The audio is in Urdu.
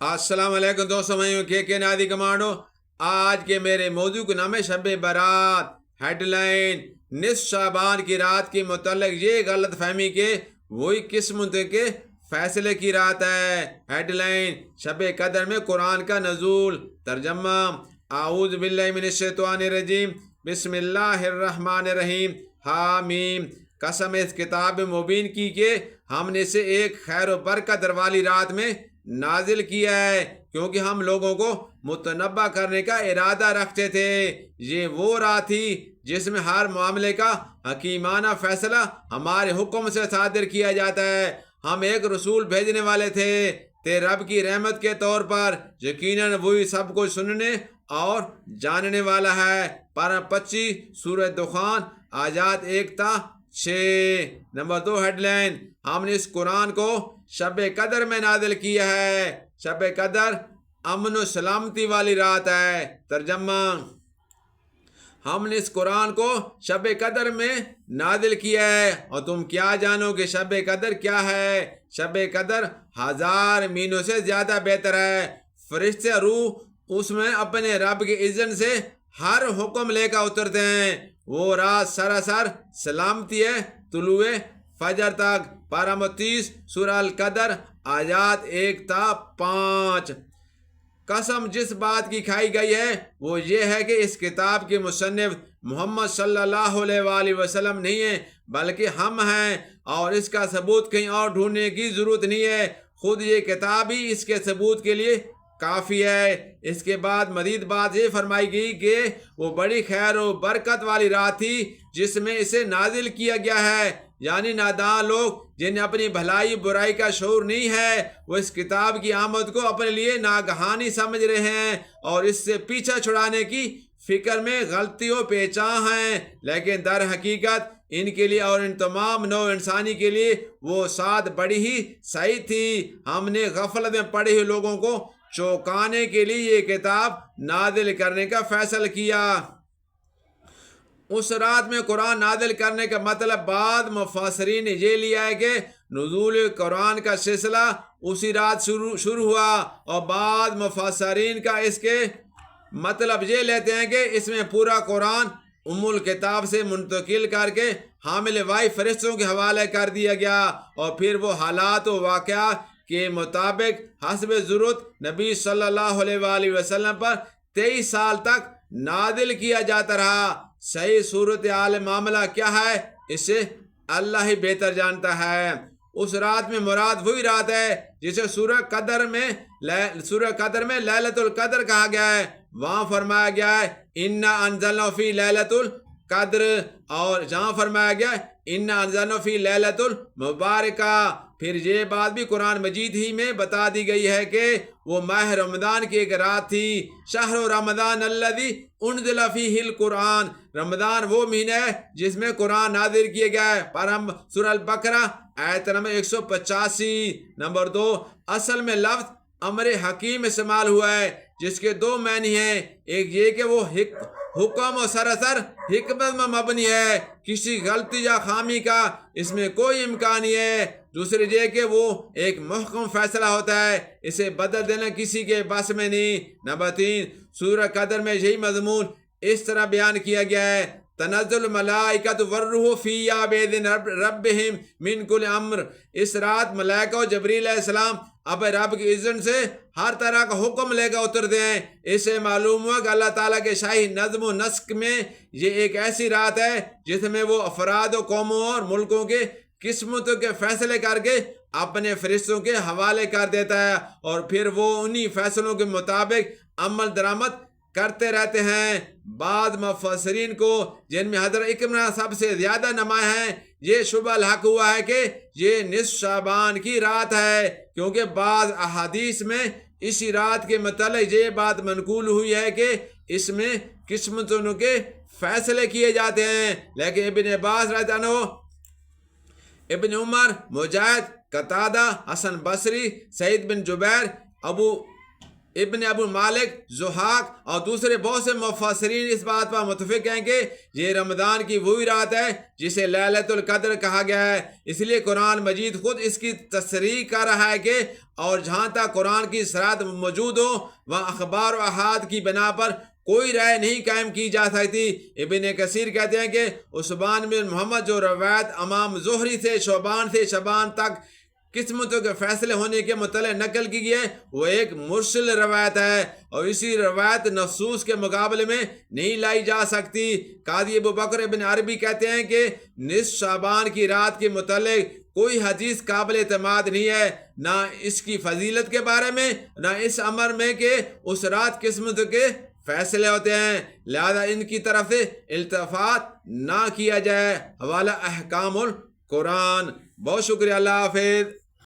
السلام علیکم دوستوں، میں کے نادی کمانڈو۔ آج کے میرے موضوع کا نام ہے شب برات۔ ہیڈ لائن: نصف شعبان کی رات کے متعلق یہ غلط فہمی کہ وہی قسمت کے فیصلے کی رات ہے۔ ہیڈ لائن: شب قدر میں قرآن کا نزول۔ ترجمہ: اعوذ باللہ من الشیطان الرجیم، بسم اللہ الرحمن الرحیم۔ حامیم۔ قسم اس کتاب مبین کی کہ ہم نے اسے ایک خیر و برکت والی رات میں نازل کیا ہے، کیونکہ ہم لوگوں کو متنبع کرنے کا ارادہ رکھتے تھے۔ یہ وہ رات تھی جس میں ہر معاملے کا حکیمانہ فیصلہ ہمارے حکم سے صادر کیا جاتا ہے۔ ہم ایک رسول بھیجنے والے تھے تیرے رب کی رحمت کے طور پر، یقیناً وہی سب کچھ سننے اور جاننے والا ہے۔ پارہ 25 سورہ دخان آیات 1 تا 6۔ نمبر 2 ہیڈ لائن: ہم نے اس قرآن کو شب قدر میں نازل کیا ہے۔ شب قدر امن و سلامتی والی رات ہے۔ ترجمہ: ہم نے اس قرآن کو شب قدر میں نازل کیا ہے، اور تم کیا جانو کہ شب قدر کیا ہے؟ شب قدر 1000 مہینوں سے زیادہ بہتر ہے۔ فرشتے روح اس میں اپنے رب کے اذن سے ہر حکم لے کر اترتے ہیں۔ وہ رات سراسر سلامتی ہے طلوع فجر تک۔ پارہ 30 سورہ القدر آیات 1 تا 5۔ قسم جس بات کی کھائی گئی ہے وہ یہ ہے کہ اس کتاب کے مصنف محمد صلی اللہ علیہ وآلہ وسلم نہیں ہیں، بلکہ ہم ہیں، اور اس کا ثبوت کہیں اور ڈھونڈنے کی ضرورت نہیں ہے۔ خود یہ کتاب ہی اس کے ثبوت کے لیے کافی ہے۔ اس کے بعد مزید بات یہ فرمائی گئی کہ وہ بڑی خیر و برکت والی رات تھی جس میں اسے نازل کیا گیا ہے، یعنی نادان لوگ جنہیں اپنی بھلائی برائی کا شعور نہیں ہے، وہ اس کتاب کی آمد کو اپنے لیے ناگہانی سمجھ رہے ہیں اور اس سے پیچھا چھڑانے کی فکر میں غلطی و پیچاں ہیں، لیکن در حقیقت ان کے لیے اور ان تمام نوع انسانی کے لیے وہ ساتھ بڑی ہی صحیح تھی۔ ہم نے غفلت میں پڑے ہوئے لوگوں کو چونکانے کے لیے یہ کتاب نازل کرنے کا فیصلہ کیا۔ اس رات میں قرآن نازل کرنے کا مطلب بعض مفسرین نے یہ لیا ہے کہ نزول قرآن کا سلسلہ اسی رات شروع ہوا، اور بعض مفسرین کا اس کے مطلب یہ لیتے ہیں کہ اس میں پورا قرآن ام الکتاب سے منتقل کر کے حامل وحی فرشتوں کے حوالے کر دیا گیا، اور پھر وہ حالات و واقعات کے مطابق حسب ضرورت نبی صلی اللہ علیہ وآلہ وسلم پر 23 سال تک نازل کیا جاتا رہا۔ صحیح صورتحال معاملہ کیا ہے اسے اللہ ہی بہتر جانتا ہے۔ اس رات میں مراد وہی رات ہے جسے سورہ قدر میں لیلۃ القدر کہا گیا ہے۔ وہاں فرمایا گیا ہے انا انزلنا فی لیلۃ القدر، اور جہاں فرمایا گیا ہے انا انزلنا فی لیلۃ المبارکہ۔ پھر یہ بات بھی قرآن مجید ہی میں بتا دی گئی ہے کہ وہ ماہ رمضان کی ایک رات تھی۔ شہر رمضان الذی انزل فیہ القرآن، رمضان وہ مہینہ ہے جس میں قرآن نازل کیا گیا ہے۔ سورہ البقرہ آیت نمبر 185۔ نمبر 2، اصل میں لفظ امر حکیم استعمال ہوا ہے جس کے 2 معنی ہیں۔ ایک یہ کہ وہ حکم و سراسر حکمت میں مبنی ہے، کسی غلطی یا خامی کا اس میں کوئی امکان نہیں ہے۔ دوسری یہ کہ وہ ایک محکم فیصلہ ہوتا ہے، اسے بدل دینا کسی کے بس میں نہیں۔ نمبر 3، سورہ قدر میں یہی مضمون اس طرح بیان کیا گیا ہے تنزل الملائکۃ والروح فیہا بإذن ربہم من کل امر۔ اس رات ملائکہ و جبریل علیہ السلام اب رب کے اذن سے ہر طرح کا حکم لے کر اترتے ہیں۔ اس سے معلوم ہوا کہ اللہ تعالیٰ کے شاہی نظم و نسق میں یہ ایک ایسی رات ہے جس میں وہ افراد و قوموں اور ملکوں کے قسمتوں کے فیصلے کر کے اپنے فرشتوں کے حوالے کر دیتا ہے، اور پھر وہ انہی فیصلوں کے مطابق عمل درآمد کرتے رہتے ہیں۔ بعض مفسرین کو، جن میں حضرت اکرمہ سب سے زیادہ نمایاں ہیں، یہ شبہ لاحق ہوا ہے کہ یہ نصف شعبان کی رات ہے، کیونکہ بعض احادیث میں اسی رات کے متعلق یہ بات منقول ہوئی ہے کہ اس میں قسمتوں کے فیصلے کیے جاتے ہیں۔ لیکن ابن عباس رضی اللہ عنہ، ابن عمر، مجاہد، قتادہ، حسن بصری، سعید بن جبیر، ابو ابن ابو مالک، ضحاک اور دوسرے بہت سے مفسرین اس بات پر متفق ہیں کہ یہ رمضان کی وہی رات ہے جسے لیلۃ القدر کہا گیا ہے۔ اس لیے قرآن مجید خود اس کی تصریح کر رہا ہے کہ اور جہاں تک قرآن کی صراحت موجود ہو وہاں اخبار و احاد کی بنا پر کوئی رائے نہیں قائم کی جا سکتی۔ ابن کثیر کہتے ہیں کہ عثمان بن محمد جو روایت امام زہری سے شعبان تک قسمتوں کے فیصلے ہونے کے متعلق نقل کی گئی ہے، وہ ایک مرسل روایت ہے اور اسی روایت نصوص کے مقابلے میں نہیں لائی جا سکتی۔ قاضی ابوبکر ابن عربی کہتے ہیں کہ نصف شعبان کی رات کے متعلق کوئی حدیث قابل اعتماد نہیں ہے، نہ اس کی فضیلت کے بارے میں نہ اس امر میں کہ اس رات قسمتوں کے فیصلے ہوتے ہیں، لہذا ان کی طرف سے التفات نہ کیا جائے۔ حوالہ احکام القرآن۔ بہت شکریہ، اللہ حافظ۔